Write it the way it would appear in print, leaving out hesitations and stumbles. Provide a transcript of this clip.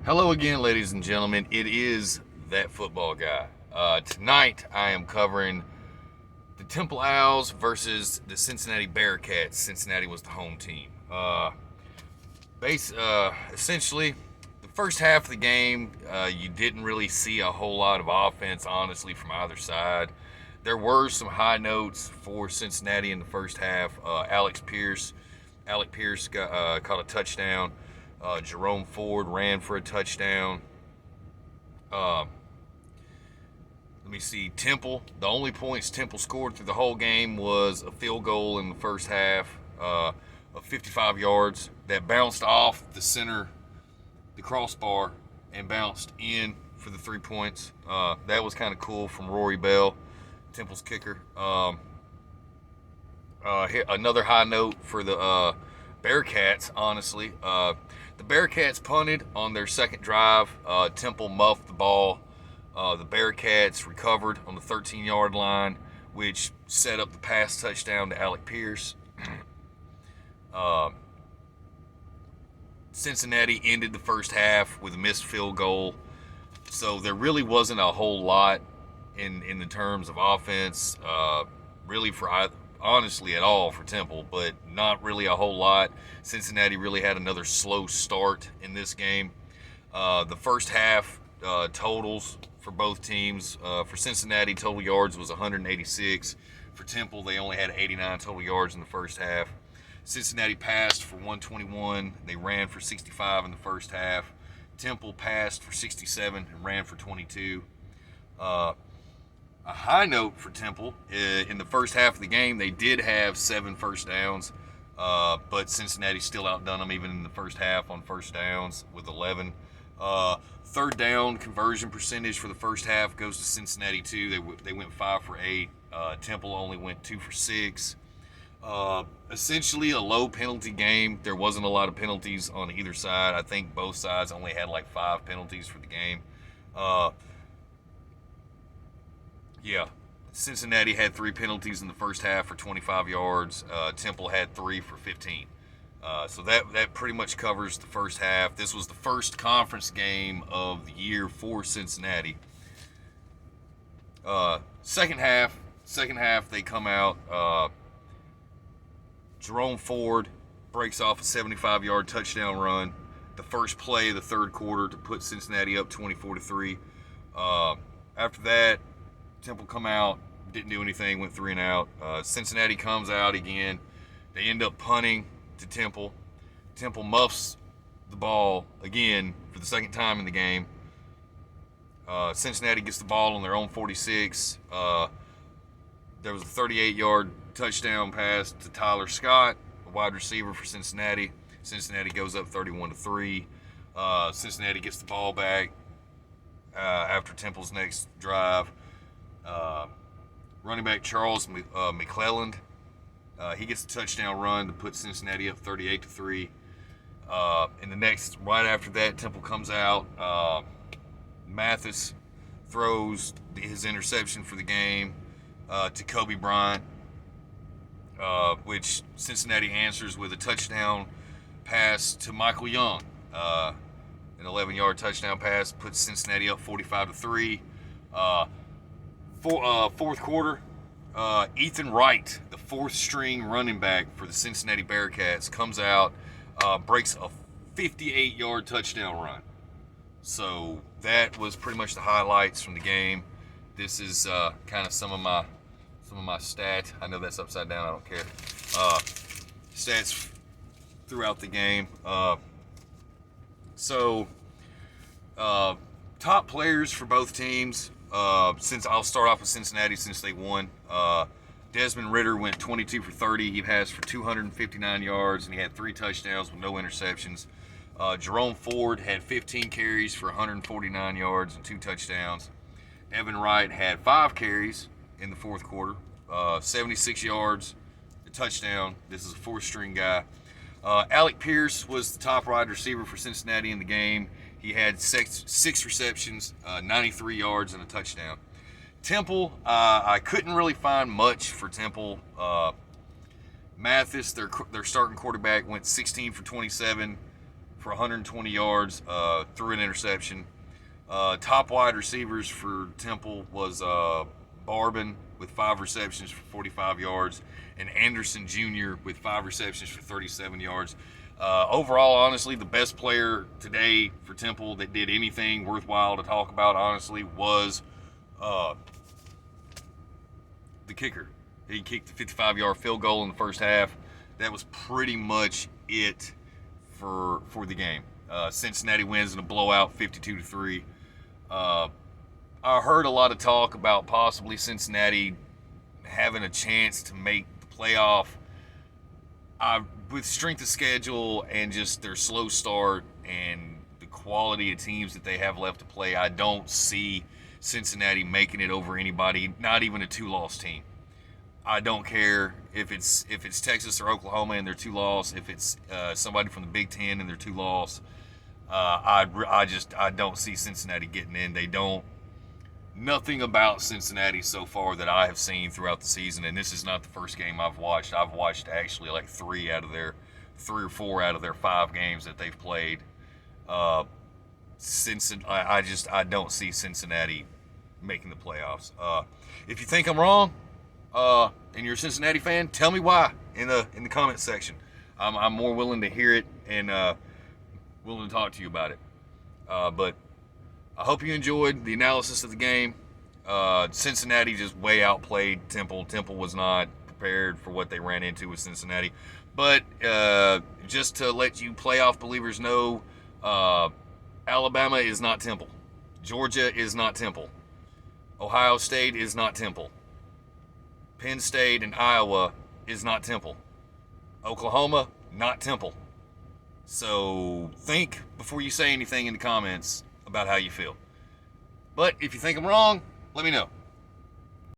Hello again, ladies and gentlemen. It is that football guy. Tonight, I am covering the Temple Owls versus the Cincinnati Bearcats. Cincinnati was the home team. Essentially, the first half of the game, you didn't really see a whole lot of offense, honestly, from either side. There were some high notes for Cincinnati in the first half. Alec Pierce caught a touchdown. Jerome Ford ran for a touchdown. Uh, Let me see. Temple. The only points Temple scored through the whole game was a field goal in the first half of 55 yards that bounced off the crossbar, and bounced in for the 3 points. That was kind of cool from Rory Bell, Temple's kicker. Another high note for the Bearcats, honestly. The Bearcats punted on their second drive. Temple muffed the ball. The Bearcats recovered on the 13-yard line, which set up the pass touchdown to Alec Pierce. Cincinnati ended the first half with a missed field goal. So there really wasn't a whole lot in the terms of offense, really honestly at all for Temple, but not really a whole lot. Cincinnati really had another slow start in this game. The first half totals for both teams, for Cincinnati, total yards was 186. For Temple, they only had 89 total yards in the first half. Cincinnati passed for 121. They ran for 65 in the first half. Temple passed for 67 and ran for 22. A high note for Temple, in the first half of the game, they did have 7 first downs, but Cincinnati still outdone them even in the first half on first downs with 11. Third down conversion percentage for the first half goes to Cincinnati 2. They went 5 for 8. Temple only went 2 for 6. Essentially a low penalty game. There wasn't a lot of penalties on either side. I think both sides only had like 5 penalties for the game. Cincinnati had 3 penalties in the first half for 25 yards. Temple had 3 for 15. So that pretty much covers the first half. This was the first conference game of the year for Cincinnati. Second half they come out. Jerome Ford breaks off a 75-yard touchdown run, the first play of the third quarter to put Cincinnati up 24-3. After that, Temple come out, didn't do anything, went 3 and out. Cincinnati comes out again. They end up punting to Temple. Temple muffs the ball again for the second time in the game. Cincinnati gets the ball on their own 46. There was a 38-yard touchdown pass to Tyler Scott, a wide receiver for Cincinnati. Cincinnati goes up 31-3. Cincinnati gets the ball back after Temple's next drive. Running back Charles McClelland, he gets a touchdown run to put Cincinnati up 38-3. Right after that, Temple comes out. Mathis throws his interception for the game to Kobe Bryant, which Cincinnati answers with a touchdown pass to Michael Young. An 11-yard touchdown pass puts Cincinnati up 45-3. Fourth quarter, Ethan Wright, the fourth string running back for the Cincinnati Bearcats, comes out, breaks a 58-yard touchdown run. So that was pretty much the highlights from the game. This is kind of some of my stats. I know that's upside down. I don't care. Stats throughout the game. Top players for both teams. Since I'll start off with Cincinnati, since they won. Desmond Ridder went 22 for 30. He passed for 259 yards, and he had 3 touchdowns with no interceptions. Jerome Ford had 15 carries for 149 yards and 2 touchdowns. Evan Wright had 5 carries in the fourth quarter, 76 yards, a touchdown. This is a 4th-string guy. Alec Pierce was the top wide receiver for Cincinnati in the game. He had 6 receptions, 93 yards, and a touchdown. Temple, I couldn't really find much for Temple. Mathis, their starting quarterback, went 16 for 27 for 120 yards, threw an interception. Top wide receivers for Temple was Barbin with 5 receptions for 45 yards, and Anderson Jr. with 5 receptions for 37 yards. Overall, honestly, the best player today for Temple that did anything worthwhile to talk about, honestly, was the kicker. He kicked the 55-yard field goal in the first half. That was pretty much it for the game. Cincinnati wins in a blowout, 52-3. I heard a lot of talk about possibly Cincinnati having a chance to make the playoff. With strength of schedule and just their slow start and the quality of teams that they have left to play, I don't see Cincinnati making it over anybody, not even a 2-loss team. I don't care if it's Texas or Oklahoma and they're 2-loss, if it's somebody from the Big Ten and they're 2-loss. I don't see Cincinnati getting in. They don't. Nothing about Cincinnati so far that I have seen throughout the season, and this is not the first game I've watched. I've watched actually like 3 or 4 out of their 5 games that they've played. I don't see Cincinnati making the playoffs. If you think I'm wrong, and you're a Cincinnati fan, tell me why in the comment section. I'm more willing to hear it and willing to talk to you about it. But I hope you enjoyed the analysis of the game. Cincinnati just way outplayed Temple. Temple was not prepared for what they ran into with Cincinnati. But just to let you playoff believers know, Alabama is not Temple. Georgia is not Temple. Ohio State is not Temple. Penn State and Iowa is not Temple. Oklahoma, not Temple. So think before you say anything in the comments about how you feel. But if you think I'm wrong, let me know.